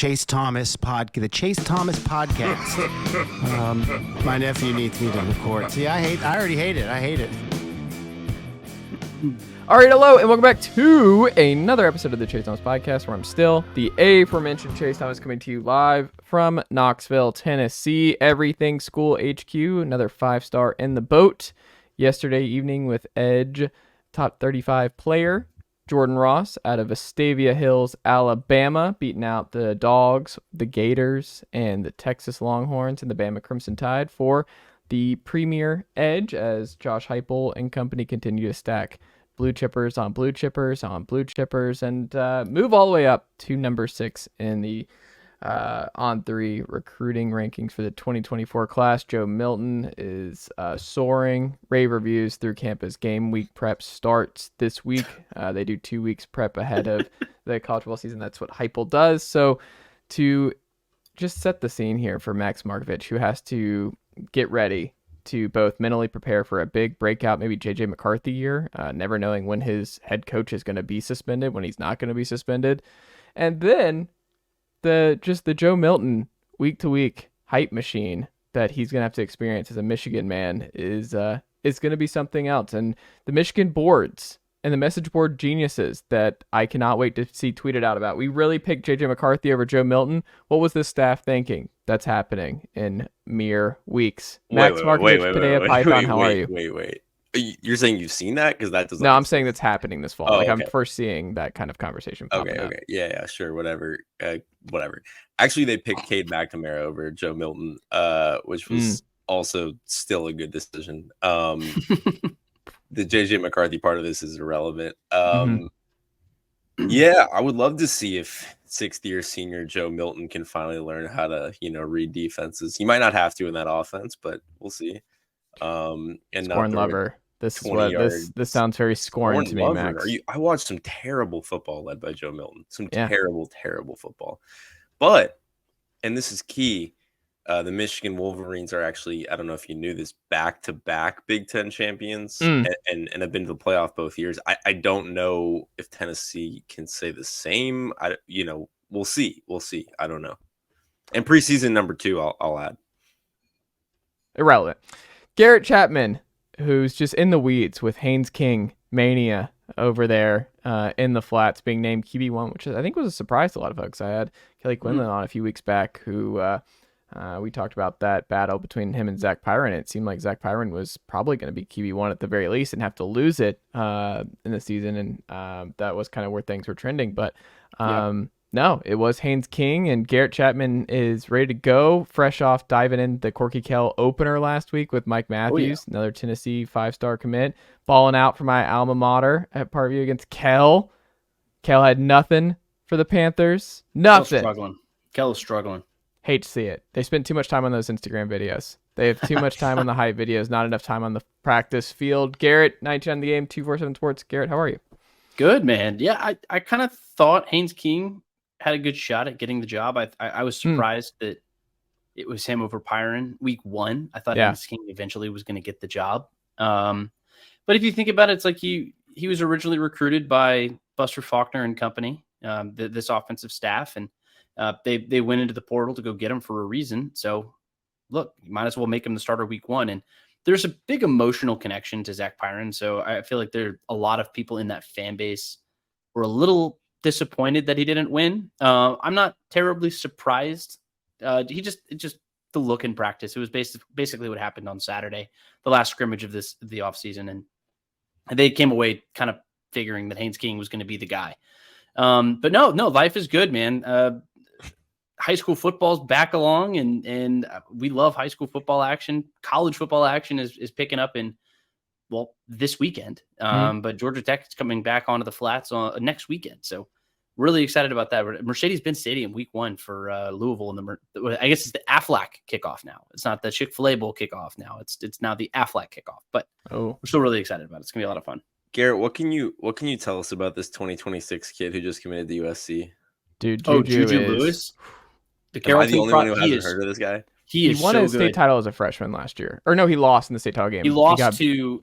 Chase Thomas podcast. My nephew needs me to record. See, I already hate it. I hate it. All right, hello, and welcome back to another episode of the Chase Thomas Podcast, where I'm still the aforementioned Chase Thomas, coming to you live from Knoxville, Tennessee. Everything School HQ, another 5-star in the boat. Yesterday evening with Edge, top 35 player, Jordan Ross out of Vestavia Hills, Alabama, beating out the Dogs, the Gators, and the Texas Longhorns and the Bama Crimson Tide for the premier Edge, as Josh Heupel and company continue to stack blue chippers on blue chippers on blue chippers, and move all the way up to number 6 in the On3 recruiting rankings for the 2024 class. Joe Milton is soaring. Rave reviews through campus. Game week prep starts this week. They do 2 weeks prep ahead of the college football season. That's what Heupel does. So to just set the scene here for Max Marcovitch, who has to get ready to both mentally prepare for a big breakout, maybe JJ McCarthy year, never knowing when his head coach is going to be suspended, when he's not going to be suspended. And then the Joe Milton week to week hype machine that he's going to have to experience as a Michigan man is going to be something else. And the Michigan boards and the message board geniuses that I cannot wait to see tweeted out about. We really picked JJ McCarthy over Joe Milton. What was this staff thinking? That's happening in mere weeks. Max Marcovitch, Paideia, Python, how are you? Wait. You're saying you've seen that? Because that doesn't. No, I'm saying that's happening this fall. Oh, I'm okay. first seeing that kind of conversation. Okay. Yeah, sure. Whatever. Actually, they picked Cade McNamara over Joe Milton, which was also still a good decision. The JJ McCarthy part of this is irrelevant. Yeah, I would love to see if 6th-year senior Joe Milton can finally learn how to, read defenses. He might not have to in that offense, but we'll see. And Scorn lover. This sounds very scorn to me, lover. Max. I watched some terrible football led by Joe Milton. Terrible football. But, and this is key, the Michigan Wolverines are actually, I don't know if you knew this, back-to-back Big Ten champions and have been to the playoff both years. I don't know if Tennessee can say the same. We'll see. I don't know. And preseason number 2, I'll add. Irrelevant. Garrett Chapman, who's just in the weeds with Haynes King mania over there in the flats, being named QB1, which I think was a surprise to a lot of folks. I had Kelly Quinlan on a few weeks back, who we talked about that battle between him and Zach Pyron. It seemed like Zach Pyron was probably going to be QB1 at the very least and have to lose it in the season, and that was kind of where things were trending. But no, it was Haynes King, and Garrett Chapman is ready to go, fresh off diving in the Corky Kell opener last week with Mike Matthews, another Tennessee 5-star commit, balling out for my alma mater at Parkview against Kell. Kell had nothing for the Panthers. Nothing. Kell is struggling. Hate to see it. They spent too much time on those Instagram videos. They have too much time on the hype videos, not enough time on the practice field. Garrett, 19 on the game, 247 Sports. Garrett, how are you? Good, man. Yeah, I kind of thought Haynes King had a good shot at getting the job. I was surprised that it was him over Pyron week 1. I thought Haynes King eventually was going to get the job. But if you think about it, it's like he was originally recruited by Buster Faulkner and company, this offensive staff, and they went into the portal to go get him for a reason. So look, you might as well make him the starter week 1. And there's a big emotional connection to Zach Pyron. So I feel like there are a lot of people in that fan base were a little disappointed that he didn't win. I'm not terribly surprised. Just the look in practice. It was basically what happened on Saturday, the last scrimmage of the offseason. And they came away kind of figuring that Haynes King was going to be the guy. But no, life is good, man. High school football's back along, and we love high school football action. College football action is picking up this weekend. But Georgia Tech is coming back onto the flats on next weekend. So really excited about that. Mercedes-Benz Stadium week 1 for Louisville. I guess it's the Aflac kickoff now. It's not the Chick-fil-A Bowl kickoff now. It's now the Aflac kickoff, but we're still really excited about it. It's gonna be a lot of fun. Garrett, what can you tell us about this 2026 kid who just committed to USC? Dude, Juju Lewis. Am I the only one who hasn't heard of this guy? He won a state title as a freshman last year. Or no, he lost in the state title game. He lost to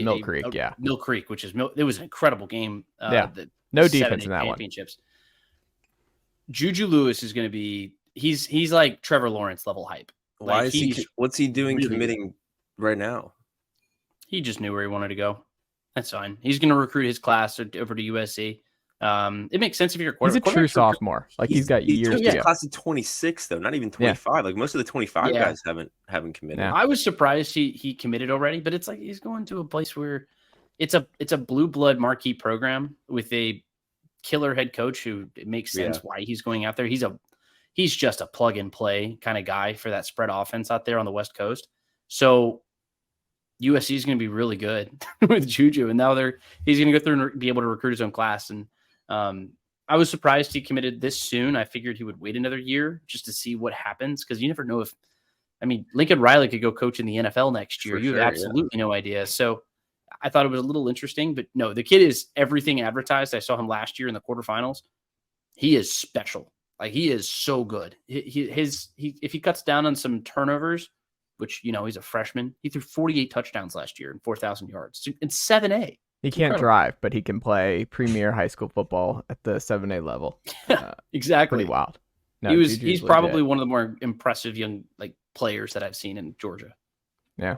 Mill Creek, Mill Creek, which is it was an incredible game. No defense in that championships. Juju Lewis is going to be he's like Trevor Lawrence level hype. Why Like, is what's he doing really committing right now? He just knew where he wanted to go. That's fine. He's going to recruit his class over to USC. It makes sense if you're a quarterback. He's a true sophomore. Like he's got years to go. Class of 26 though, not even 25. Yeah. Like most of the 25 guys haven't committed. Yeah. I was surprised he committed already, but it's like he's going to a place where it's a blue blood marquee program with a killer head coach who it makes sense why he's going out there. He's just a plug and play kind of guy for that spread offense out there on the West Coast. So USC is going to be really good with Juju, and now he's going to go through and be able to recruit his own class. And I was surprised he committed this soon. I figured he would wait another year just to see what happens, because you never know Lincoln Riley could go coach in the NFL next year. You have absolutely no idea. So I thought it was a little interesting, but no, the kid is everything advertised. I saw him last year in the quarterfinals. He is special. Like, he is so good. If he cuts down on some turnovers, which, he's a freshman, he threw 48 touchdowns last year and 4,000 yards in 7A. He can't drive, but he can play premier high school football at the 7A level. Exactly. Pretty wild. No, he's probably one of the more impressive young players that I've seen in Georgia. Yeah.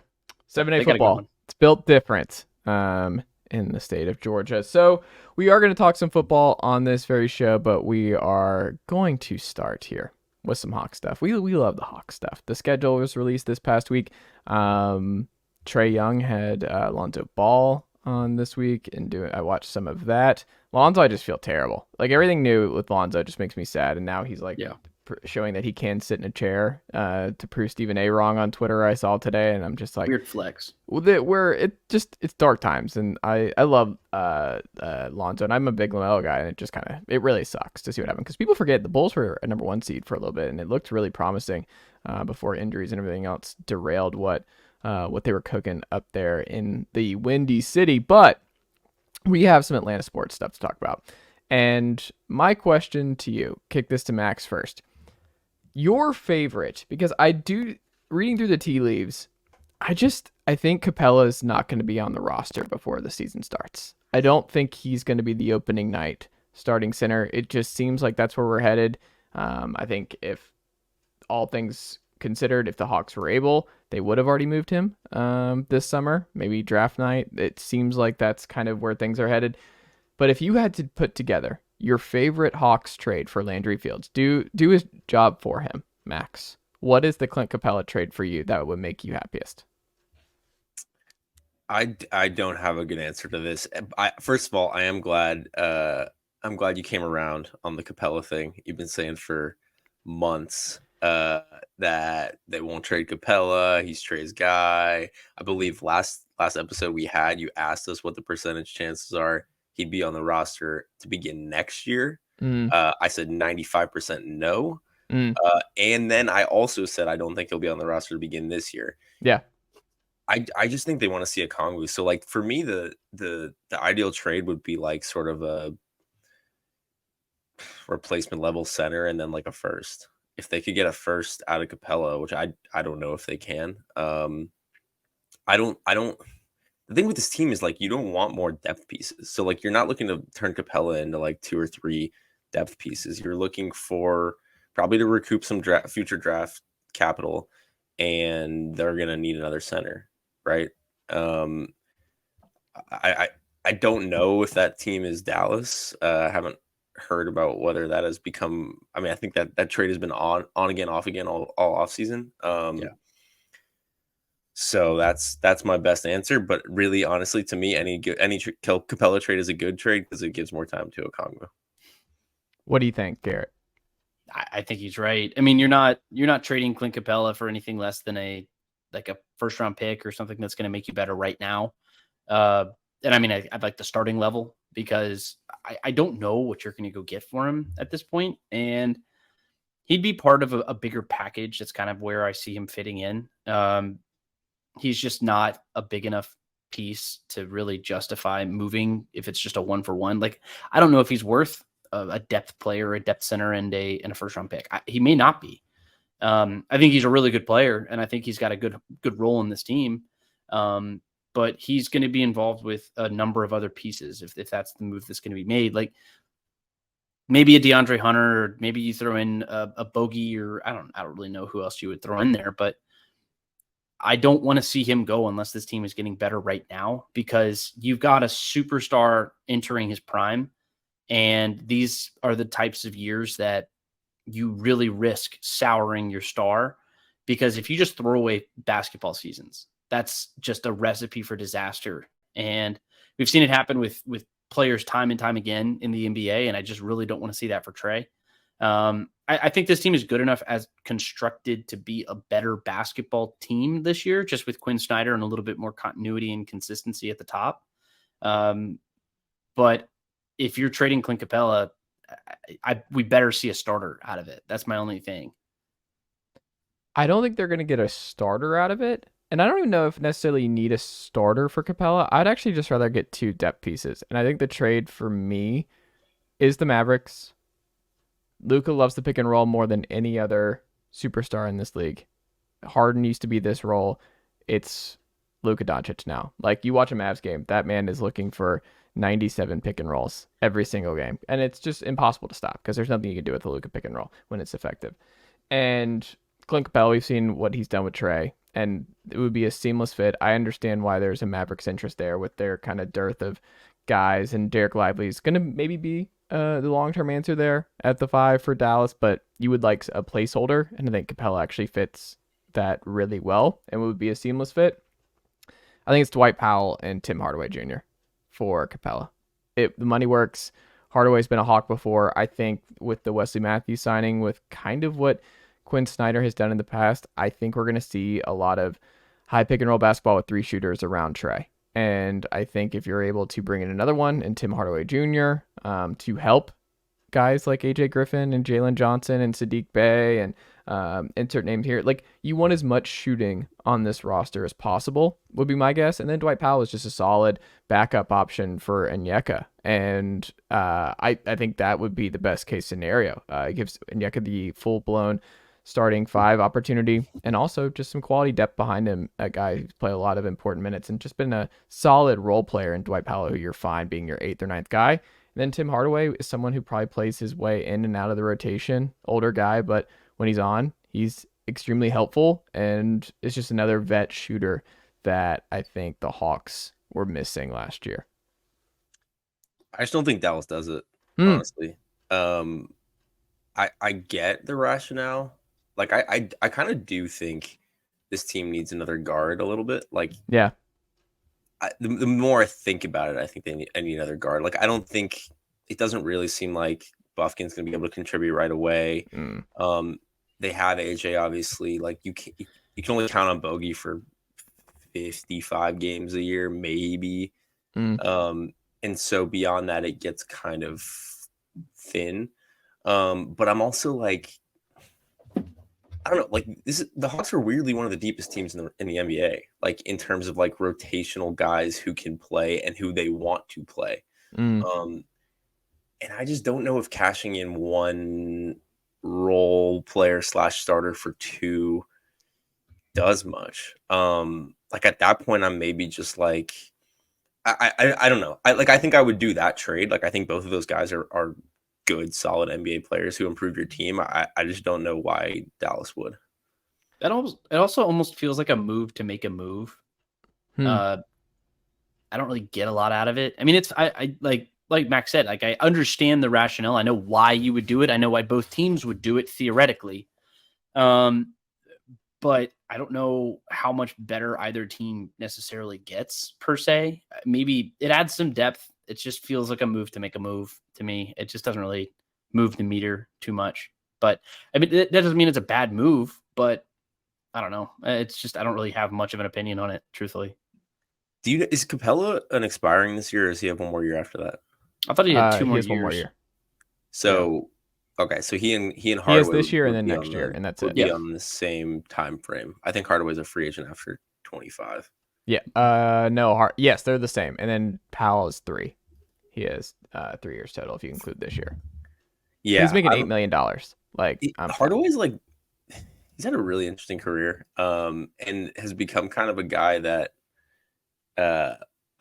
7A football. It's built different in the state of Georgia. So we are going to talk some football on this very show, but we are going to start here with some Hawk stuff. We love the Hawk stuff. The schedule was released this past week. Trae Young had Lonzo Ball on this week, and I watched some of that. Lonzo, I just feel terrible. Like, everything new with Lonzo just makes me sad, and now he's showing that he can sit in a chair to prove Stephen A wrong on Twitter. I saw today, and I'm just like, weird flex. It's dark times, and I love Lonzo, and I'm a big LaMelo guy, and it really sucks to see what happened, because people forget the Bulls were a number 1 seed for a little bit, and it looked really promising before injuries and everything else derailed what they were cooking up there in the Windy City. But we have some Atlanta sports stuff to talk about. And my question to you, kick this to Max first. Your favorite, because reading through the tea leaves, I think Capela is not going to be on the roster before the season starts. I don't think he's going to be the opening night starting center. It just seems like that's where we're headed. I think if all things considered, if the Hawks were able, they would have already moved him this summer, maybe draft night. It seems like that's kind of where things are headed. But if you had to put together your favorite Hawks trade for Landry Fields, do his job for him, Max, what is the Clint Capela trade for you that would make you happiest? I don't have a good answer to this. First of all, I am glad. I'm glad you came around on the Capela thing. You've been saying for months that they won't trade Capela. He's Trae's guy. I believe last episode we had, you asked us what the percentage chances are he'd be on the roster to begin next year. I said 95% no. And then I also said I don't think he'll be on the roster to begin this year. Yeah. I just think they want to see a Kongwu. So, like, for me, the ideal trade would be like sort of a replacement level center and then like a first. If they could get a first out of Capela, which I don't know if they can. I don't. The thing with this team is, like, you don't want more depth pieces. So, like, you're not looking to turn Capela into like 2 or 3 depth pieces. You're looking for probably to recoup some future draft capital, and they're gonna need another center, right? I don't know if that team is Dallas. I haven't heard about whether that has become. I mean, I think that trade has been on again, off again all off season. So that's my best answer. But really, honestly, to me, any Capela trade is a good trade because it gives more time to Okongwu. What do you think, Garrett? I think he's right. I mean, you're not trading Clint Capela for anything less than a first round pick or something that's going to make you better right now. And I mean, I'd like the starting level, because I don't know what you're going to go get for him at this point. And he'd be part of a bigger package. That's kind of where I see him fitting in. He's just not a big enough piece to really justify moving if it's just a 1-for-1. Like, I don't know if he's worth a depth player, a depth center, and a first round pick. He may not be. I think he's a really good player, and I think he's got a good role in this team. But he's going to be involved with a number of other pieces if that's the move that's going to be made. Like, maybe a DeAndre Hunter, or maybe you throw in a Bogey, or I don't really know who else you would throw in there, but I don't want to see him go unless this team is getting better right now, because you've got a superstar entering his prime. And these are the types of years that you really risk souring your star, because if you just throw away basketball seasons, that's just a recipe for disaster. And we've seen it happen with players time and time again in the NBA. And I just really don't want to see that for Trae. I think this team is good enough as constructed to be a better basketball team this year, just with Quinn Snyder and a little bit more continuity and consistency at the top. But if you're trading Clint Capela, we better see a starter out of it. That's my only thing. I don't think they're going to get a starter out of it. And I don't even know if necessarily you need a starter for Capela. I'd actually just rather get 2 depth pieces. And I think the trade for me is the Mavericks. Luka loves the pick and roll more than any other superstar in this league. Harden used to be this role. It's Luka Doncic now. Like, you watch a Mavs game, that man is looking for 97 pick and rolls every single game. And it's just impossible to stop because there's nothing you can do with the Luka pick and roll when it's effective. And Clint Capela, we've seen what he's done with Trae, and it would be a seamless fit. I understand why there's a Mavericks interest there with their kind of dearth of guys, and Derek Lively is going to maybe be the long-term answer there at the 5 for Dallas, but you would like a placeholder, and I think Capela actually fits that really well and would be a seamless fit. I think it's Dwight Powell and Tim Hardaway Jr. for Capela. The money works. Hardaway's been a Hawk before. I think with the Wesley Matthews signing, with kind of what Quinn Snyder has done in the past, I think we're going to see a lot of high pick and roll basketball with 3 shooters around Trae. And I think if you're able to bring in another one and Tim Hardaway Jr. To help guys like AJ Griffin and Jalen Johnson and Sadiq Bey and insert names here, like, you want as much shooting on this roster as possible would be my guess. And then Dwight Powell is just a solid backup option for Onyeka. And I think that would be the best case scenario. It gives Onyeka the full blown starting 5 opportunity, and also just some quality depth behind him, a guy who's played a lot of important minutes and just been a solid role player in Dwight Powell, who you're fine being your 8th or 9th guy. And then Tim Hardaway is someone who probably plays his way in and out of the rotation, older guy, but when he's on, he's extremely helpful, and it's just another vet shooter that I think the Hawks were missing last year. I just don't think Dallas does it, honestly. I get the rationale. Like, I kind of do think this team needs another guard a little bit. Like, yeah, the more I think about it, I think I need another guard. Like, I don't think it doesn't really seem like Buffkin's going to be able to contribute right away. They have AJ, obviously. Like, you can only count on Bogey for 55 games a year, maybe. And so beyond that, it gets kind of thin. But I'm also like, I don't know, like, the Hawks are weirdly one of the deepest teams in the NBA, like, in terms of like rotational guys who can play and who they want to play. And I just don't know if cashing in one role player / starter for 2 does much. Like, at that point, I'm maybe just like, I don't know. I think I would do that trade. Like, I think both of those guys are good, solid NBA players who improve your team. I just don't know why Dallas would. It also almost feels like a move to make a move. I don't really get a lot out of it. I mean, it's I like Max said, like, I understand the rationale. I know why you would do it. I know why both teams would do it theoretically. But I don't know how much better either team necessarily gets per se. Maybe it adds some depth. It just feels like a move to make a move to me. It just doesn't really move the meter too much. But I mean, that doesn't mean it's a bad move, but I don't know. It's just, I don't really have much of an opinion on it, truthfully. Is Capela an expiring this year, or does he have one more year after that? I thought he had 2 more years. 1 more year. So, okay. So he and Hardaway. He has this year and then next year, and that's it. Be on the same time frame. I think Hardaway's a free agent after 25. Yeah. No. Yes, they're the same. And then Powell is 3. He has 3 years total if you include this year. Yeah, he's making $8 million. Like, Hardaway's like, he's had a really interesting career, and has become kind of a guy that,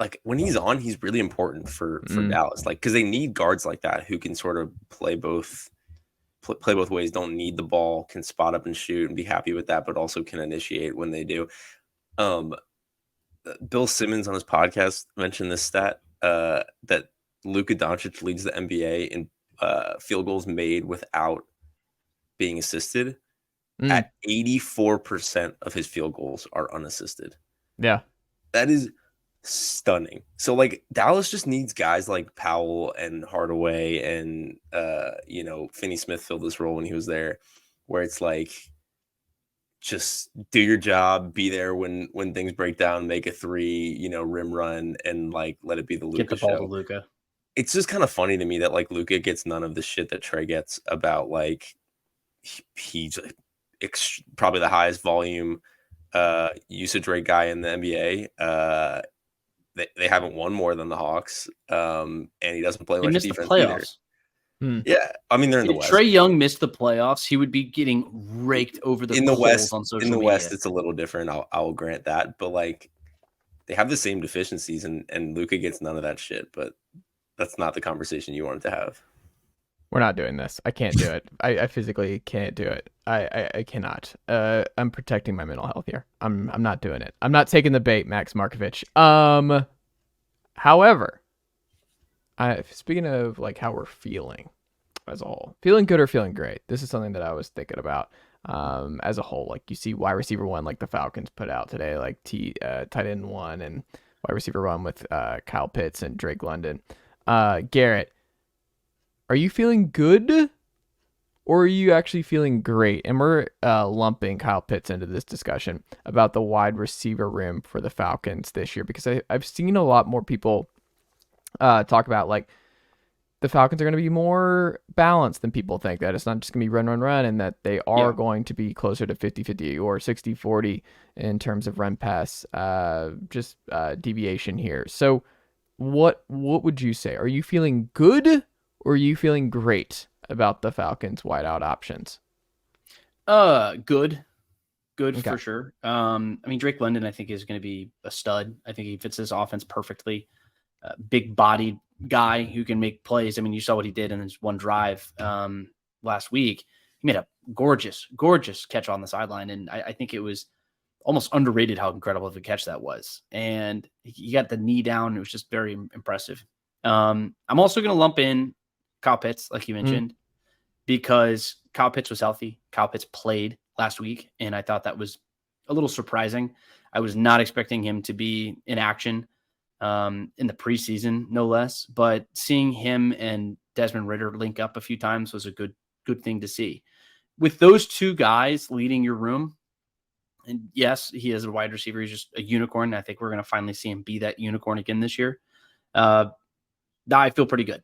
like when he's on, he's really important for Dallas. Like, because they need guards like that who can sort of play both ways, don't need the ball, can spot up and shoot and be happy with that, but also can initiate when they do. Bill Simmons on his podcast mentioned this stat that Luka Doncic leads the NBA in field goals made without being assisted. At 84% of his field goals are unassisted. Yeah. That is stunning. So like Dallas just needs guys like Powell and Hardaway and Finney Smith filled this role when he was there, where it's like, just do your job, be there when things break down, make a three, rim run, and like let it be the Luka Get the ball show. to Luka. It's just kind of funny to me that like Luka gets none of the shit that Trae gets about like he's probably the highest volume usage rate guy in the NBA. They haven't won more than the Hawks, and he doesn't play much defense either. Yeah, I mean they're in the West. Trae Young missed the playoffs, he would be getting raked over the West on social media. In the West, media. it's a little different. I'll grant that, but like they have the same deficiencies, and Luka gets none of that shit. But that's not the conversation you wanted to have. We're not doing this. I can't do it. I physically can't do it. I cannot. I'm protecting my mental health here. I'm not doing it. I'm not taking the bait, Max Marcovitch. However, speaking of like how we're feeling as a whole, feeling good or feeling great, this is something that I was thinking about as a whole. Like you see wide receiver one, like the Falcons put out today, like tight end one and wide receiver one with Kyle Pitts and Drake London. Garrett, are you feeling good or are you actually feeling great? And we're lumping Kyle Pitts into this discussion about the wide receiver room for the Falcons this year, because I've seen a lot more people talk about like the Falcons are going to be more balanced than people think, that it's not just going to be run, and that they are going to be closer to 50-50 or 60-40 in terms of run pass, deviation here. So what would you say? Are you feeling good or are you feeling great about the Falcons wideout options? Good okay. For sure. I mean, Drake London, I think, is going to be a stud. I think he fits this offense perfectly. Big bodied guy who can make plays. I mean, you saw what he did in his one drive last week. He made a gorgeous catch on the sideline. And I think it was almost underrated how incredible of a catch that was. And he got the knee down. It was just very impressive. I'm also going to lump in Kyle Pitts, like you mentioned, because Kyle Pitts was healthy. Kyle Pitts played last week, and I thought that was a little surprising. I was not expecting him to be in action in the preseason, no less. But seeing him and Desmond Ridder link up a few times was a good thing to see. With those two guys leading your room, and yes, he is a wide receiver. He's just a unicorn. I think we're going to finally see him be that unicorn again this year. I feel pretty good.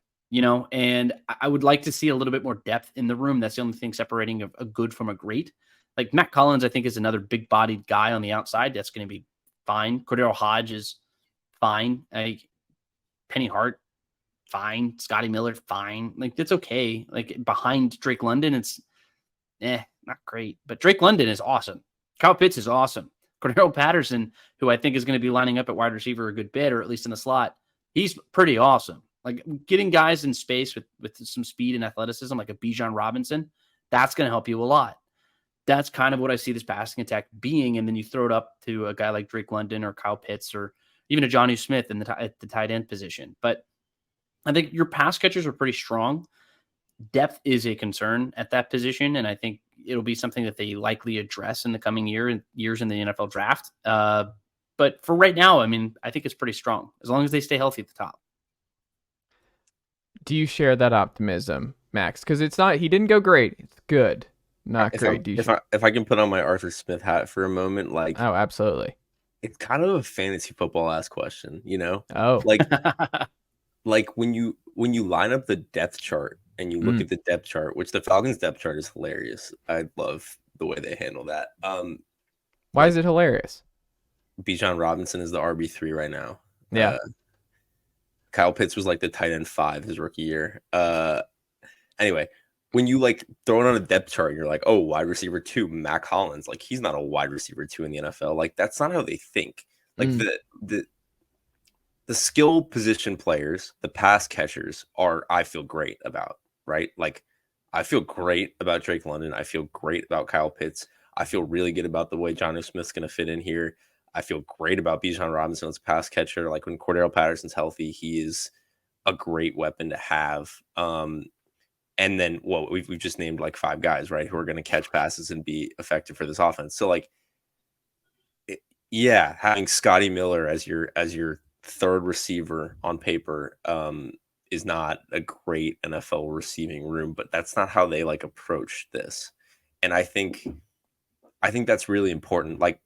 And I would like to see a little bit more depth in the room. That's the only thing separating a good from a great. Like Matt Collins, I think, is another big-bodied guy on the outside. That's going to be fine. Cordero Hodge is fine. Penny Hart, fine. Scotty Miller, fine. Like, that's okay. Like, behind Drake London, it's not great. But Drake London is awesome. Kyle Pitts is awesome. Cordero Patterson, who I think is going to be lining up at wide receiver a good bit, or at least in the slot, he's pretty awesome. Like getting guys in space with some speed and athleticism, like a Bijan Robinson, that's going to help you a lot. That's kind of what I see this passing attack being. And then you throw it up to a guy like Drake London or Kyle Pitts or even a Jonnu Smith at the tight end position. But I think your pass catchers are pretty strong. Depth is a concern at that position, and I think it'll be something that they likely address in the coming years in the NFL draft. But for right now, I mean, I think it's pretty strong as long as they stay healthy at the top. Do you share that optimism, Max? Because it's not, he didn't go great. It's good, not great. If I can put on my Arthur Smith hat for a moment, like, oh, absolutely. It's kind of a fantasy football ass question, Oh, like when you line up the depth chart and you look at the depth chart, which the Falcons depth chart is hilarious. I love the way they handle that. Why is it hilarious? Bijan Robinson is the RB3 right now. Yeah. Kyle Pitts was like the tight end 5 his rookie year. Anyway, when you like throw it on a depth chart and you're like, oh, wide receiver 2, Mac Hollins, like he's not a wide receiver 2 in the NFL. Like that's not how they think. Like the the skill position players, the pass catchers I feel great about, right? Like, I feel great about Drake London. I feel great about Kyle Pitts. I feel really good about the way Jonnu Smith's going to fit in here. I feel great about Bijan Robinson as a pass catcher. Like, when Cordero Patterson's healthy, he is a great weapon to have. And then, well, we've just named like 5 guys, right, who are going to catch passes and be effective for this offense. So, like, yeah, having Scotty Miller as your third receiver on paper is not a great NFL receiving room, but that's not how they like approach this. And I think that's really important. Like,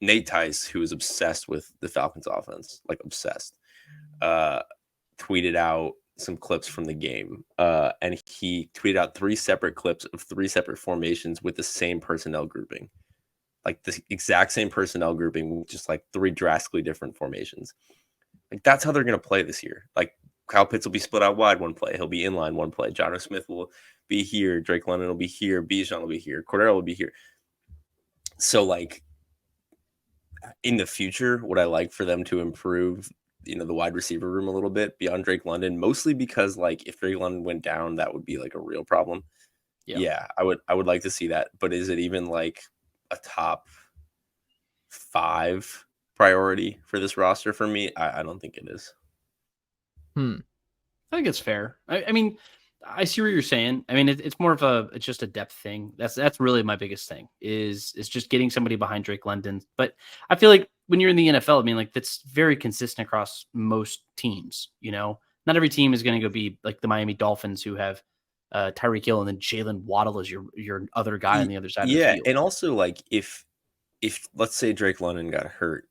Nate Tice, who is obsessed with the Falcons offense, like obsessed, tweeted out some clips from the game. And he tweeted out 3 separate clips of 3 separate formations with the same personnel grouping. Like the exact same personnel grouping, just like 3 drastically different formations. Like, that's how they're going to play this year. Like, Kyle Pitts will be split out wide one play. He'll be inline one play. Jonnu Smith will be here. Drake London will be here. Bijan will be here. Cordero will be here. So, like, in the future, would I like for them to improve, the wide receiver room a little bit beyond Drake London? Mostly because, like, if Drake London went down, that would be like a real problem. Yeah, I would like to see that. But is it even like a top 5 priority for this roster for me? I don't think it is. I think it's fair. I mean, I see what you're saying. I mean, it's more of it's just a depth thing. That's really my biggest thing is just getting somebody behind Drake London. But I feel like when you're in the NFL, I mean, like, that's very consistent across most teams. Not every team is going to go be like the Miami Dolphins, who have Tyreek Hill and then Jalen Waddle as your other guy on the other side of the field. And also, like, if let's say Drake London got hurt,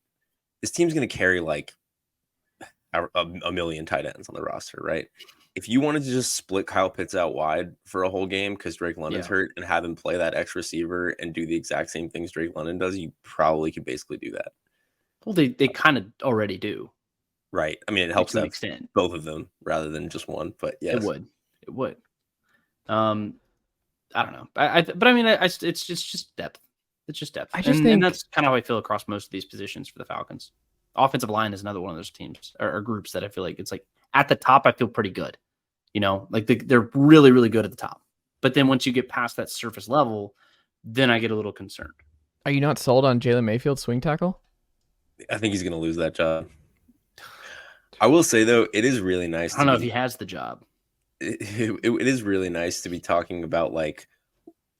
this team's going to carry like a million tight ends on the roster, right? If you wanted to just split Kyle Pitts out wide for a whole game because Drake London's hurt and have him play that X receiver and do the exact same things Drake London does, you probably could basically do that. Well, they kind of already do. Right. I mean, it helps to an that extent. Both of them rather than just one, but yes. It would. I don't know. But I mean, it's just depth. It's just depth. And that's kind of how I feel across most of these positions for the Falcons. Offensive line is another one of those teams or groups that I feel like it's like at the top, I feel pretty good. Like they're really, really good at the top. But then once you get past that surface level, then I get a little concerned. Are you not sold on Jalen Mayfield swing tackle? I think he's going to lose that job. I will say, though, it is really nice. I don't know if he has the job. It is really nice to be talking about, like,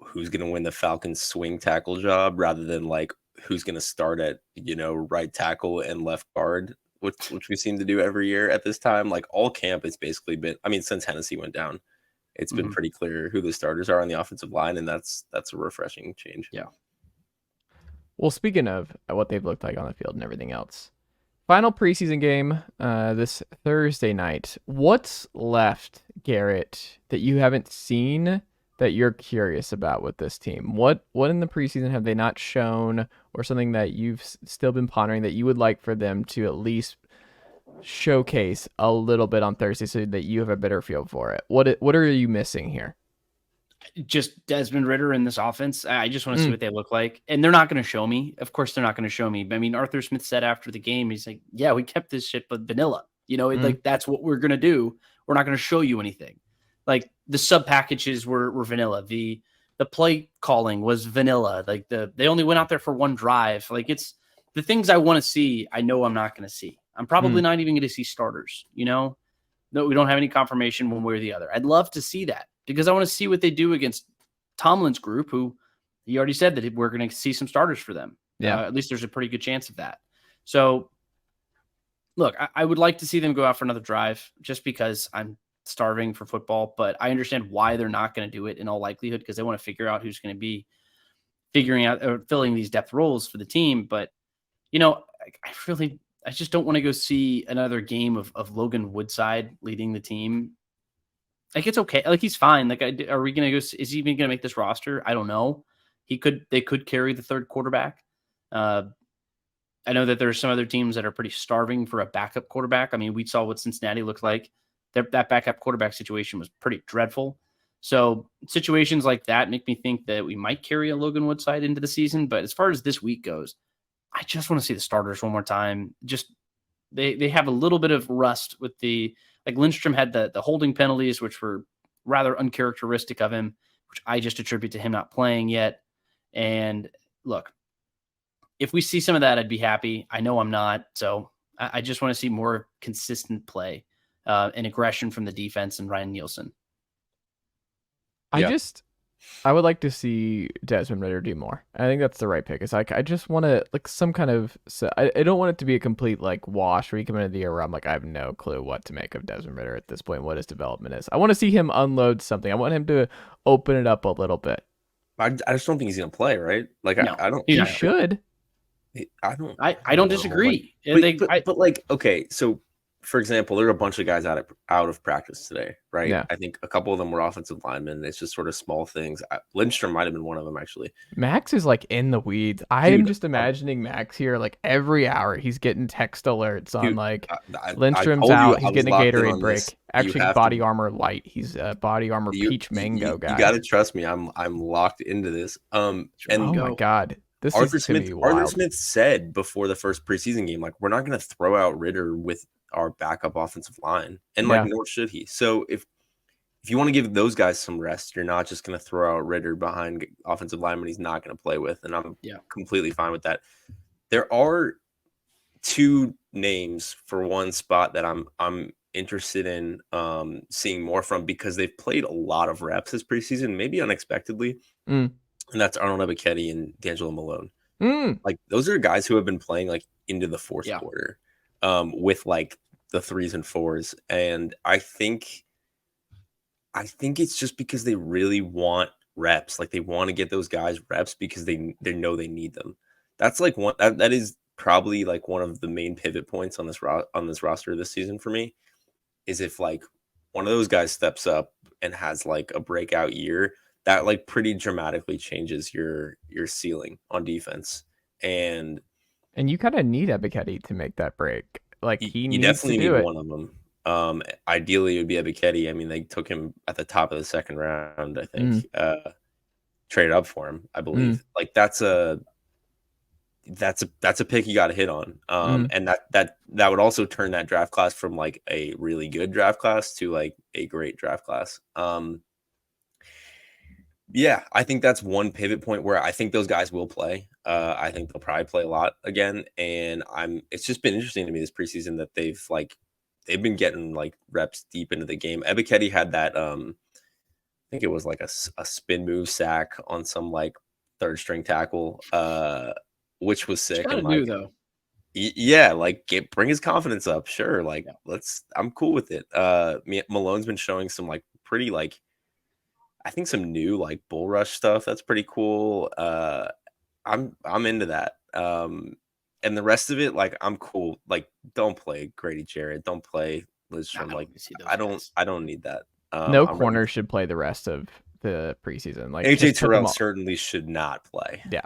who's going to win the Falcons swing tackle job rather than, like, who's going to start at, right tackle and left guard, which we seem to do every year at this time. Like, all camp, it's basically been, I mean, since Hennessy went down, it's been pretty clear who the starters are on the offensive line, and that's a refreshing change. Yeah. Well, speaking of what they've looked like on the field and everything else, final preseason game this Thursday night. What's left, Garrett, that you haven't seen that you're curious about with this team? What in the preseason have they not shown, or something that you've still been pondering that you would like for them to at least showcase a little bit on Thursday so that you have a better feel for it? What are you missing here? Just Desmond Ridder in this offense. I just want to see what they look like. And they're not going to show me. Of course, they're not going to show me. But I mean, Arthur Smith said after the game, he's like, yeah, we kept this shit but vanilla. Like, that's what we're going to do. We're not going to show you anything. Like, the sub packages were vanilla. The play calling was vanilla. Like, they only went out there for one drive. Like, it's the things I want to see. I know I'm not going to see. I'm probably not even going to see starters. No, we don't have any confirmation one way or the other. I'd love to see that, because I want to see what they do against Tomlin's group, who he already said that we're going to see some starters for them. Yeah. At least there's a pretty good chance of that. So, look, I would like to see them go out for another drive just because I'm starving for football, but I understand why they're not going to do it in all likelihood, because they want to figure out who's going to be figuring out or filling these depth roles for the team. But, I just don't want to go see another game of Logan Woodside leading the team. Like, it's okay. Like, he's fine. Like, are we going to go? Is he even going to make this roster? I don't know. They could carry the third quarterback. I know that there's some other teams that are pretty starving for a backup quarterback. I mean, we saw what Cincinnati looked like. That backup quarterback situation was pretty dreadful. So situations like that make me think that we might carry a Logan Woodside into the season. But as far as this week goes, I just want to see the starters one more time. Just they have a little bit of rust with like Lindstrom had the holding penalties, which were rather uncharacteristic of him, which I just attribute to him not playing yet. And look, if we see some of that, I'd be happy. I know I'm not. So I just want to see more consistent play and aggression from the defense and Ryan Nielsen. I would like to see Desmond Ridder do more. I think that's the right pick. It's like, I just want to, like, some kind of, I don't want it to be a complete, like, wash where you come into the year where I'm like, I have no clue what to make of Desmond Ridder at this point, what his development is. I want to see him unload something. I want him to open it up a little bit. I just don't think he's going to play, right? Like, No, I don't. He should. I don't disagree. But like, okay, so for example, there are a bunch of guys out of practice today, right? Yeah. I think a couple of them were offensive linemen. It's just sort of small things. Lindstrom might have been one of them, actually. Max is like in the weeds. I am just imagining Max here, like every hour he's getting text alerts on like Lindstrom's out. He's getting a Gatorade break. Actually, body armor light. He's a body armor peach mango guy. You got to trust me. I'm locked into this. And oh my god. Arthur Smith said before the first preseason game, like, we're not going to throw out Ridder with our backup offensive line, and like, nor should he. So if you want to give those guys some rest, you're not just going to throw out Ridder behind offensive lineman he's not going to play with, and I'm completely fine with that. There are two names for one spot that I'm interested in seeing more from, because they've played a lot of reps this preseason, maybe unexpectedly. And that's Arnold Ebiketie and D'Angelo Malone. Like, those are guys who have been playing like into the fourth quarter with like the 3s and 4s. And I think it's just because they really want reps. Like, they want to get those guys reps because they know they need them. That's like one that is probably like one of the main pivot points on this roster this season for me, is if like one of those guys steps up and has like a breakout year, that like pretty dramatically changes your ceiling on defense. And you kind of need Ebiketie to make that break. Like, he needs definitely to do need one of them. Ideally, it would be Ebiketie. I mean, they took him at the top of the second round, I think. Traded up for him, I believe. Like, that's a pick you got to hit on. And that would also turn that draft class from like a really good draft class to like a great draft class. Yeah, I think that's one pivot point where I think those guys will play. I think they'll probably play a lot again. And it's just been interesting to me this preseason that they've been getting like reps deep into the game. Ebiketie had that, I think it was like a spin move sack on some like third string tackle, which was sick. And like, though. Yeah, like bring his confidence up. Sure. Like, I'm cool with it. Malone's been showing some like pretty like, I think some new like bull rush stuff. That's pretty cool. I'm into that. And the rest of it, like, I'm cool. Like, don't play Grady Jarrett. Don't play Lindstrom. Like, I don't need that. No corner should play the rest of the preseason. Like, AJ Terrell certainly should not play. Yeah.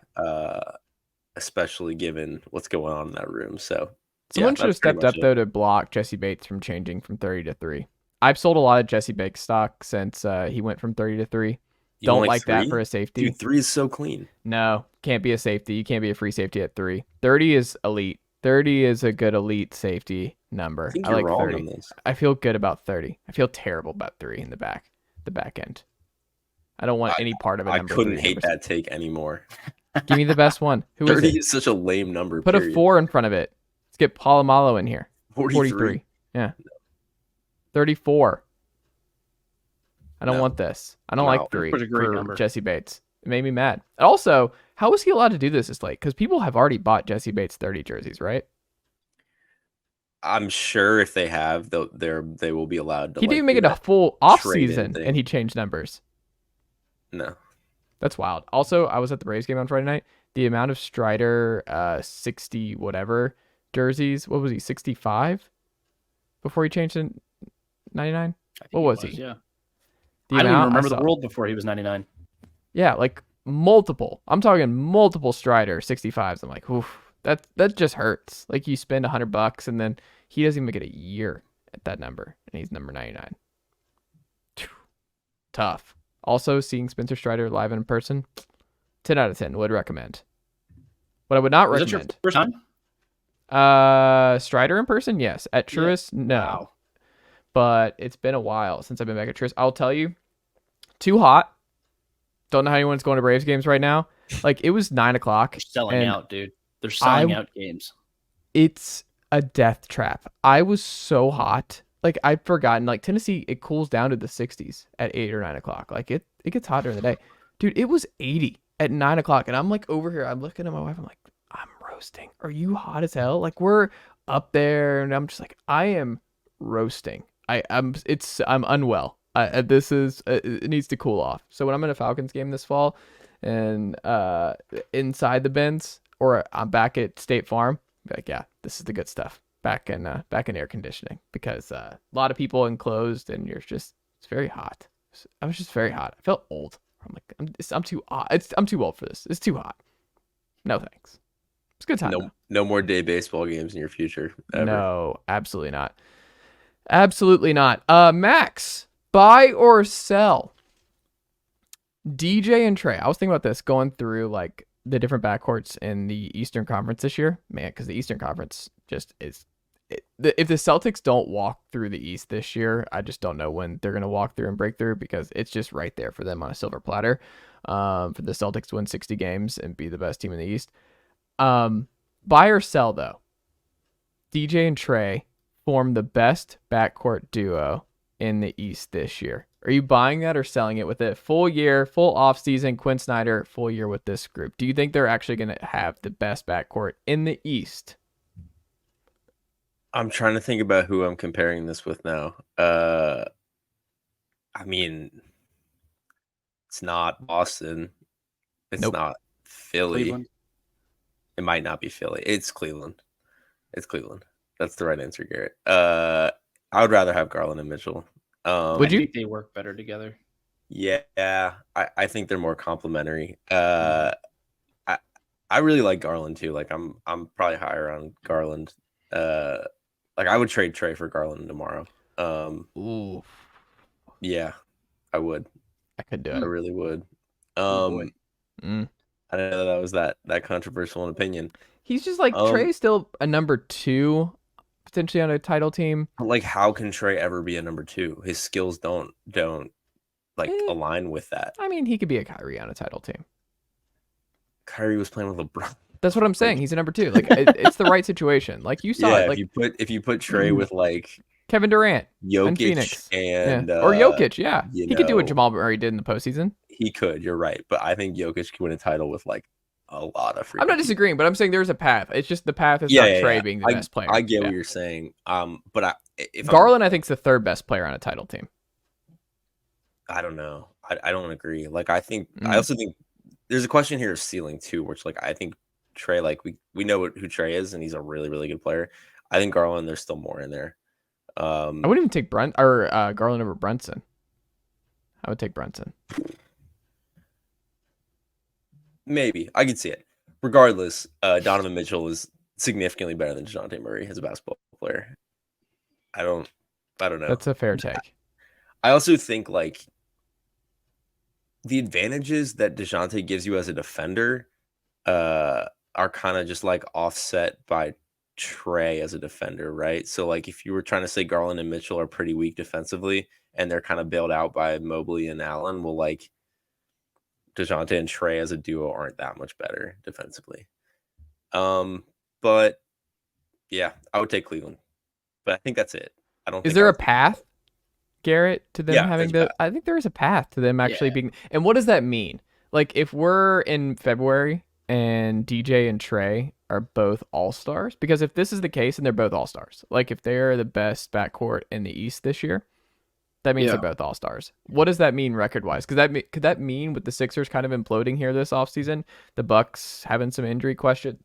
Especially given what's going on in that room. So someone should have stepped up though to block Jesse Bates from changing from 30 to 3. I've sold a lot of Jesse Bates stock since he went from 30 to 3. Don't like that for a safety. Dude, 3 is so clean. No, can't be a safety. You can't be a free safety at 3. 30 is elite. 30 is a good elite safety number. I like 30. I feel good about 30. I feel terrible about 3 in the back end. I don't want any part of it. I couldn't hate that take anymore. Give me the best one. Who 30 is such a lame number. Put a 4 in front of it. Let's get Polamalu in here. 43. Yeah. 34. I don't want this. I don't like 3 for Jesse Bates. It made me mad. Also, how is he allowed to do this late? Because people have already bought Jesse Bates 30 jerseys, right? I'm sure if they have, they will be allowed to. He didn't make it a full off season, and he changed numbers. No, that's wild. Also, I was at the Braves game on Friday night. The amount of Strider 60 whatever jerseys. What was he? 65 before he changed to 99. What was he? Yeah. I don't even remember the world before he was 99. Yeah, like multiple. I'm talking multiple Strider 65s. I'm like, oof, that just hurts. Like, you spend $100 and then he doesn't even get a year at that number, and he's number 99. Tough. Also, seeing Spencer Strider live in person, 10 out of 10 would recommend. What I would not recommend. That your first time? Strider in person, yes. At Truist, no. Wow. But it's been a while since I've been back at Truist. I'll tell you, too hot. Don't know how anyone's going to Braves games right now. Like, it was 9 o'clock. They're selling out, dude. They're selling out games. It's a death trap. I was so hot. Like, I'd forgotten. Like, Tennessee, it cools down to the 60s at 8 or 9 o'clock. Like, it gets hot during the day. Dude, it was 80 at 9 o'clock. And I'm, like, over here. I'm looking at my wife. I'm like, I'm roasting. Are you hot as hell? Like, we're up there. And I'm just like, I am roasting. I'm unwell. It needs to cool off. So when I'm in a Falcons game this fall and inside the bins or I'm back at State Farm, I'll be like, yeah, this is the good stuff. Back in air conditioning because a lot of people enclosed and it's very hot. I was just very hot. I felt old. I'm like, I'm too hot. I'm too old for this. It's too hot. No thanks. It's a good time. No more day baseball games in your future. Ever. No, absolutely not. Absolutely not. Max, buy or sell? DJ and Trae. I was thinking about this going through like the different backcourts in the Eastern Conference this year. Man, because the Eastern Conference just is. If the Celtics don't walk through the East this year, I just don't know when they're going to walk through and break through because it's just right there for them on a silver platter. For the Celtics to win 60 games and be the best team in the East. Buy or sell, though. DJ and Trae form the best backcourt duo in the East this year. Are you buying that or selling it with it? Full year, full offseason, Quinn Snyder, full year with this group. Do you think they're actually going to have the best backcourt in the East? I'm trying to think about who I'm comparing this with now. I mean, it's not Boston. It's not Philly. Cleveland. It might not be Philly. It's Cleveland. It's Cleveland. That's the right answer, Garrett. I would rather have Garland and Mitchell. Would you? I think they work better together. Yeah, I think they're more complementary. I really like Garland too. Like I'm probably higher on Garland. Like I would trade Trae for Garland tomorrow. Ooh. Yeah, I would. I could do I it. really would. Mm. I didn't know that was that controversial an opinion. He's just like Trae's still a number 2, potentially on a title team. Like, how can Trae ever be a number 2? His skills don't like align with that. I mean, he could be a Kyrie on a title team. Kyrie was playing with LeBron. That's what I'm saying. He's a number 2. Like it's the right situation. Like you saw it. Like if you put Trae with like Kevin Durant, Jokic and Phoenix, and or Jokic, yeah, he could do what Jamal Murray did in the postseason. He could. You're right, but I think Jokic could win a title with like a lot of. I'm not disagreeing, but I'm saying there's a path. It's just the path is not Trae being the best player. I get what you're saying. But if Garland, I think is the 3rd best player on a title team. I don't know. I don't agree. Like I think I also think there's a question here of ceiling too, which like I think Trae, like we know who Trae is, and he's a really, really good player. I think Garland, there's still more in there. I wouldn't even take Garland over Brunson. I would take Brunson. Know. I could see it. Regardless, Donovan Mitchell is significantly better than Dejounte Murray as a basketball player. I don't know. That's a fair take. I also think like the advantages that Dejounte gives you as a defender are kind of just like offset by Trae as a defender, right? So like if you were trying to say Garland and Mitchell are pretty weak defensively and they're kind of bailed out by Mobley and Allen, well, like Dejounte and Trae as a duo aren't that much better defensively. But yeah, I would take Cleveland. But I think that's it. I don't. Is there a path, Garrett, to them having the? I think there is a path to them actually being. And what does that mean? Like if we're in February and DJ and Trae are both all-stars, because if this is the case and they're both all-stars, like if they're the best backcourt in the East this year, that means they're both all-stars. What does that mean record-wise? Because could that mean with the Sixers kind of imploding here this offseason, the Bucks having some injury questions?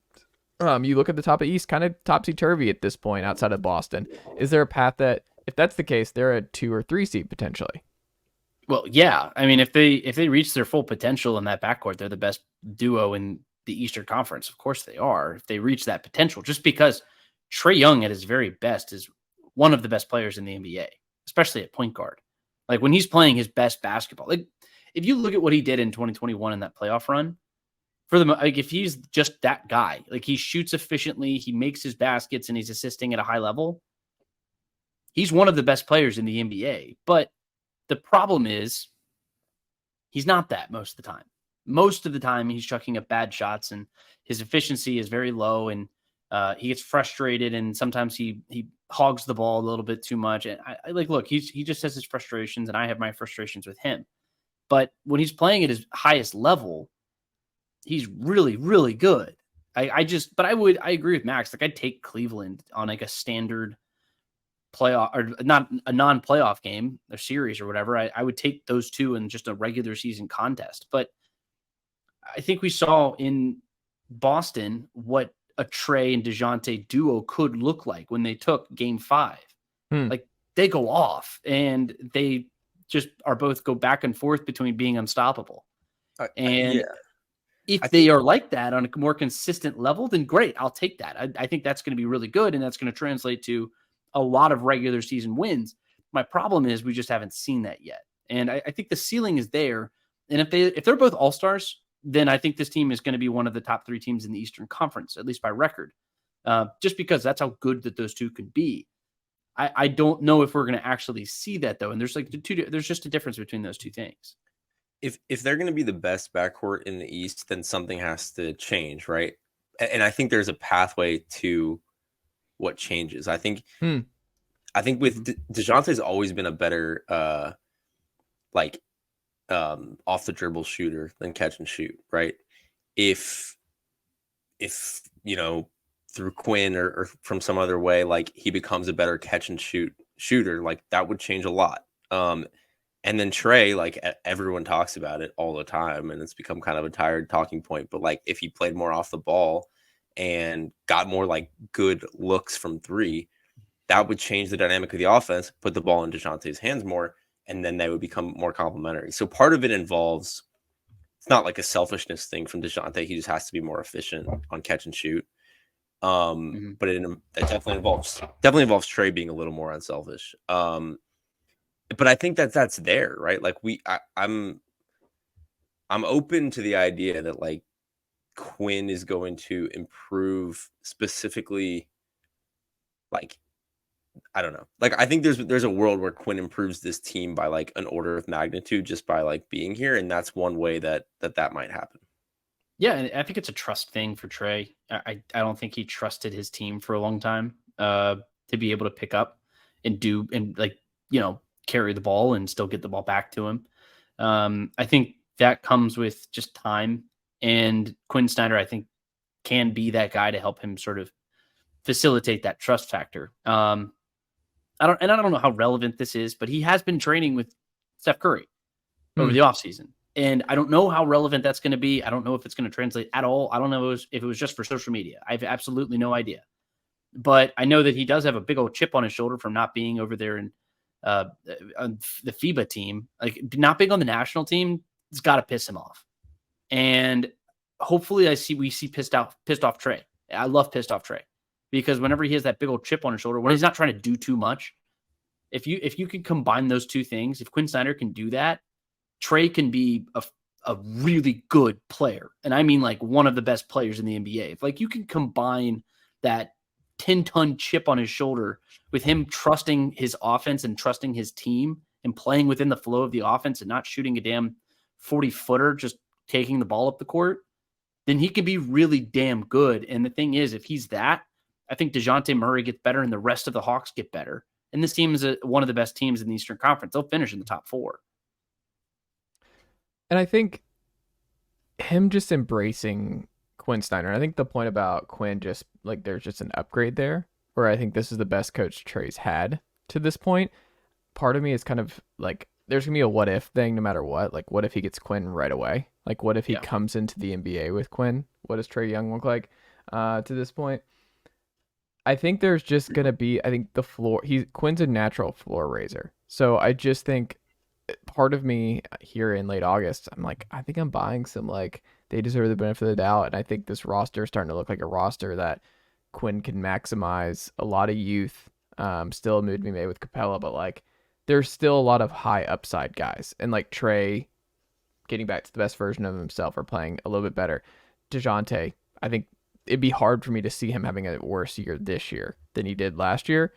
You look at the top of East, kind of topsy-turvy at this point outside of Boston. Is there a path that, if that's the case, they're a 2 or 3 seed potentially? Well, yeah. I mean, if they reach their full potential in that backcourt, they're the best duo in the Eastern Conference. Of course they are. If they reach that potential, just because Trae Young at his very best is one of the best players in the NBA, especially at point guard. Like when he's playing his best basketball, like if you look at what he did in 2021 in that playoff run, like if he's just that guy, like he shoots efficiently, he makes his baskets, and he's assisting at a high level, he's one of the best players in the NBA. But the problem is he's not that most of the time. Most of the time he's chucking up bad shots and his efficiency is very low, and he gets frustrated, and sometimes he hogs the ball a little bit too much. And I like, look, he just has his frustrations, and I have my frustrations with him. But when he's playing at his highest level, he's really, really good. I agree with Max. Like, I'd take Cleveland on like a standard playoff, or not a non-playoff game or series or whatever. I would take those two in just a regular season contest. But I think we saw in Boston what a Trae and Dejounte duo could look like when they took Game 5. Like, they go off, and they just are both go back and forth between being unstoppable. If they are like that on a more consistent level, then great, I'll take that. I think that's going to be really good, and that's going to translate to a lot of regular season wins. My problem is we just haven't seen that yet. And I think the ceiling is there. And if they're both all-stars, then I think this team is going to be one of the top 3 teams in the Eastern Conference, at least by record, just because that's how good that those two could be. I don't know if we're going to actually see that, though. And there's just a difference between those two things. If they're going to be the best backcourt in the East, then something has to change, right? And I think there's a pathway to what changes. I think with DeJounte's always been a better off the dribble shooter than catch and shoot, right? If through Quinn or from some other way, like, he becomes a better catch and shooter, like, that would change a lot. And then Trae, like, everyone talks about it all the time, and it's become kind of a tired talking point. But, like, if he played more off the ball and got more, like, good looks from 3, that would change the dynamic of the offense, put the ball in DeJounte's hands more, and then they would become more complementary. So part of it involves, it's not like a selfishness thing from DeJounte. He just has to be more efficient on catch and shoot. But it definitely involves Trae being a little more unselfish. But I think that's there, right? Like, I'm open to the idea that, like, Quinn is going to improve specifically, like, I don't know. Like, I think there's a world where Quinn improves this team by, like, an order of magnitude just by, like, being here, and that's one way that might happen. Yeah, and I think it's a trust thing for Trae. I don't think he trusted his team for a long time to be able to pick up and do, and, like, carry the ball and still get the ball back to him. I think that comes with just time, and Quinn Snyder, I think, can be that guy to help him sort of facilitate that trust factor. I don't know how relevant this is, but he has been training with Steph Curry over the offseason. And I don't know how relevant that's going to be. I don't know if it's going to translate at all. I don't know if it was just for social media. I have absolutely no idea. But I know that he does have a big old chip on his shoulder from not being over there in on the FIBA team. Like, not being on the national team, it's got to piss him off. And hopefully we see pissed off Trae. I love pissed off Trae, because whenever he has that big old chip on his shoulder, when he's not trying to do too much, if you can combine those two things, if Quinn Snyder can do that, Trae can be a really good player. And I mean, like, one of the best players in the NBA. If, like, you can combine that 10-ton chip on his shoulder with him trusting his offense and trusting his team and playing within the flow of the offense and not shooting a damn 40-footer, just taking the ball up the court, then he can be really damn good. And the thing is, if he's that, I think DeJounte Murray gets better and the rest of the Hawks get better. And this team is one of the best teams in the Eastern Conference. They'll finish in the top 4. And I think him just embracing Quinn Snyder, and I think the point about Quinn, just like, there's just an upgrade there, where I think this is the best coach Trae's had to this point. Part of me is kind of like, there's going to be a what if thing no matter what. Like, what if he gets Quinn right away? Like, what if he comes into the NBA with Quinn? What does Trae Young look like to this point? I think there's just going to be, I think the floor, Quinn's a natural floor raiser. So I just think part of me here in late August, I'm like, I think I'm buying some, like, they deserve the benefit of the doubt. And I think this roster is starting to look like a roster that Quinn can maximize. A lot of youth, still a move to be made with Capela, but, like, there's still a lot of high upside guys. And, like, Trae getting back to the best version of himself or playing a little bit better. Dejounte, I think it'd be hard for me to see him having a worse year this year than he did last year.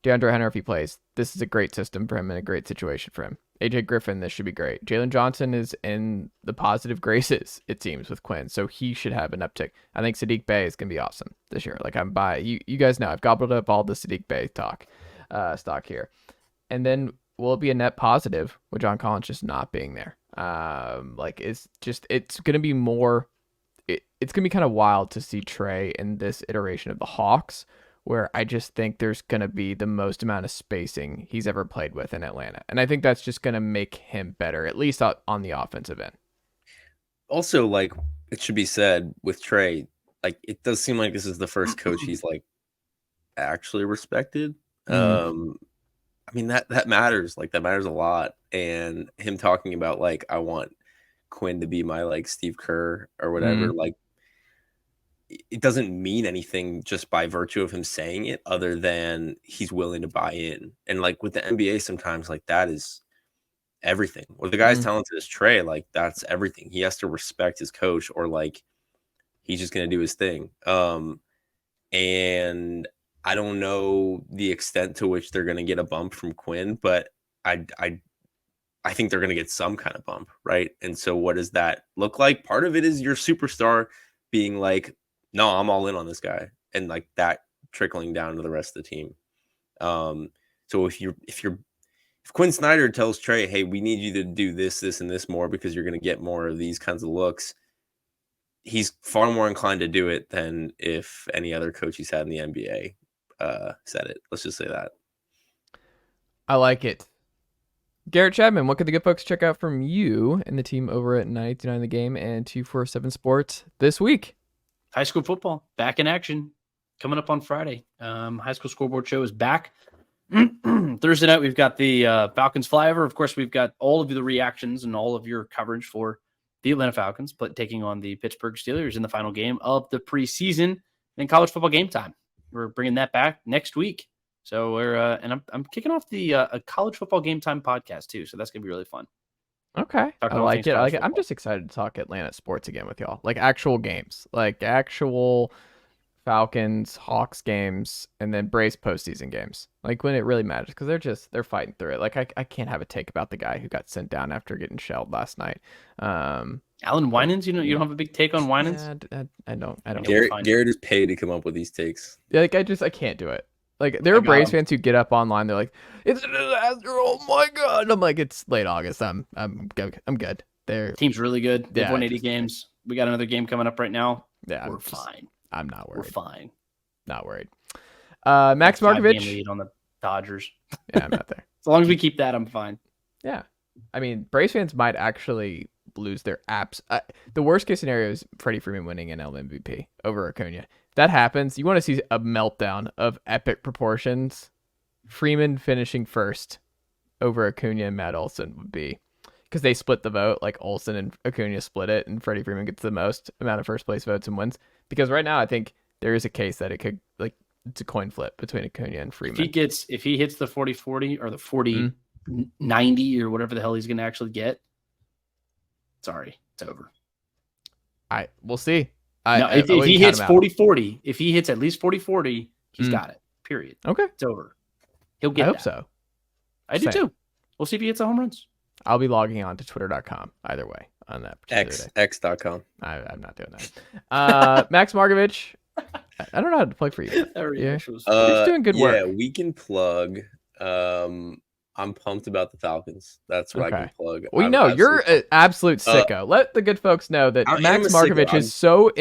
DeAndre Hunter, if he plays, this is a great system for him and a great situation for him. AJ Griffin, this should be great. Jalen Johnson is in the positive graces, it seems, with Quinn, so he should have an uptick. I think Sadiq Bey is going to be awesome this year. Like, I'm by you guys know I've gobbled up all the Sadiq Bey stock here. And then will it be a net positive with John Collins just not being there? It's going to be more. It's going to be kind of wild to see Trae in this iteration of the Hawks, where I just think there's going to be the most amount of spacing he's ever played with in Atlanta. And I think that's just going to make him better, at least on the offensive end. Also, like, it should be said with Trae, like, it does seem like this is the first coach he's, like, actually respected. I mean, that matters. Like, that matters a lot. And him talking about, like, I want Quinn to be my, like, Steve Kerr or whatever, like, it doesn't mean anything just by virtue of him saying it, other than he's willing to buy in. And like with the NBA, sometimes like that is everything. Or the guy's talented as Trae, like that's everything. He has to respect his coach, or like he's just gonna do his thing. And I don't know the extent to which they're gonna get a bump from Quinn, but I think they're gonna get some kind of bump, right? And so what does that look like? Part of it is your superstar being like, no, I'm all in on this guy, and like that trickling down to the rest of the team. So if Quinn Snyder tells Trae, hey, we need you to do this, and this more because you're going to get more of these kinds of looks, he's far more inclined to do it than if any other coach he's had in the NBA said it. Let's just say that. I like it. Garrett Chapman, what could the good folks check out from you and the team over at 929 The Game and 247 Sports this week? High school football back in action coming up on Friday. High school scoreboard show is back. Thursday night, we've got the Falcons flyover. Of course, we've got all of the reactions and all of your coverage for the Atlanta Falcons, but taking on the Pittsburgh Steelers in the final game of the preseason and college football game time. We're bringing that back next week. So we're and I'm kicking off the a college football game time podcast too. So that's gonna be really fun. Okay. I like it. I'm just excited to talk Atlanta sports again with y'all. Like actual games, like actual Falcons, Hawks games, and then Braves postseason games. Like when it really matters, because they're fighting through it. Like I can't have a take about the guy who got sent down after getting shelled last night. Alan Winans, you don't have a big take on Winans? Yeah, I don't. Garrett is paid to come up with these takes. Yeah, like I can't do it. Like there are Braves fans who get up online. They're like, "It's a disaster! Oh my god!" And I'm like, "It's late August. I'm good." Their team's really good. They've won 80 games. We got another game coming up right now. Yeah, we're fine. I'm not worried. We're fine. Not worried. Max Marcovitch lead on the Dodgers. Yeah, I'm not there. As long as we keep that, I'm fine. Yeah, I mean, Braves fans might actually lose their apps. The worst case scenario is Freddie Freeman winning an MVP over Acuna. That happens, you want to see a meltdown of epic proportions. Freeman finishing first over Acuna and Matt Olson would be, because they split the vote, like Olson and Acuna split it, and Freddie Freeman gets the most amount of first place votes and wins. Because right now, I think there is a case that it could, like, it's a coin flip between Acuna and Freeman. If he hits the 40-40 or the 40-90 or whatever the hell he's going to actually get, sorry, it's over. We'll see. If he hits 40-40, if he hits at least 40-40, he's got it. Period. Okay. It's over. He'll get it. I hope so. I do too. We'll see if he hits the home runs. I'll be logging on to twitter.com either way on that particular day. X.com. I'm not doing that. Max Marcovitch, I don't know how to plug for you. You're doing good work. Yeah, we can plug. I'm pumped about the Falcons. That's what I can plug. We know you're an absolute sicko. Let the good folks know that Max Marcovitch is so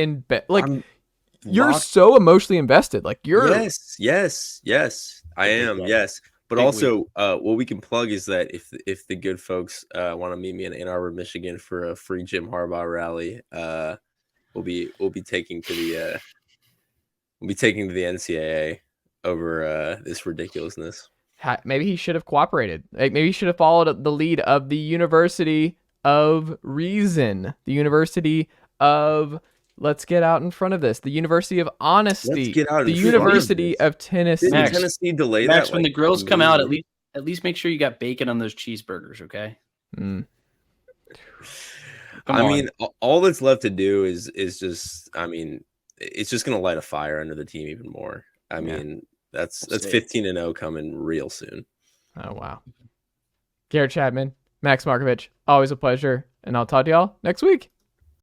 you're so emotionally invested. Like you're yes, I am. Yes, but also what we can plug is that if the good folks want to meet me in Ann Arbor, Michigan for a free Jim Harbaugh rally, we'll be taking to the NCAA over this ridiculousness. Maybe he should have cooperated. Like maybe he should have followed the lead of the University of Reason, the University of let's get out in front of this, the University of Honesty, the University of Tennessee. Didn't Tennessee delay Max, that? When the grills come out, at least make sure you got bacon on those cheeseburgers, okay? Come I on. mean, all that's left to do is just, I mean, it's just going to light a fire under the team even more. I mean, that's 15-0 coming real soon. Oh, wow. Garrett Chapman, Max Marcovitch, always a pleasure. And I'll talk to y'all next week.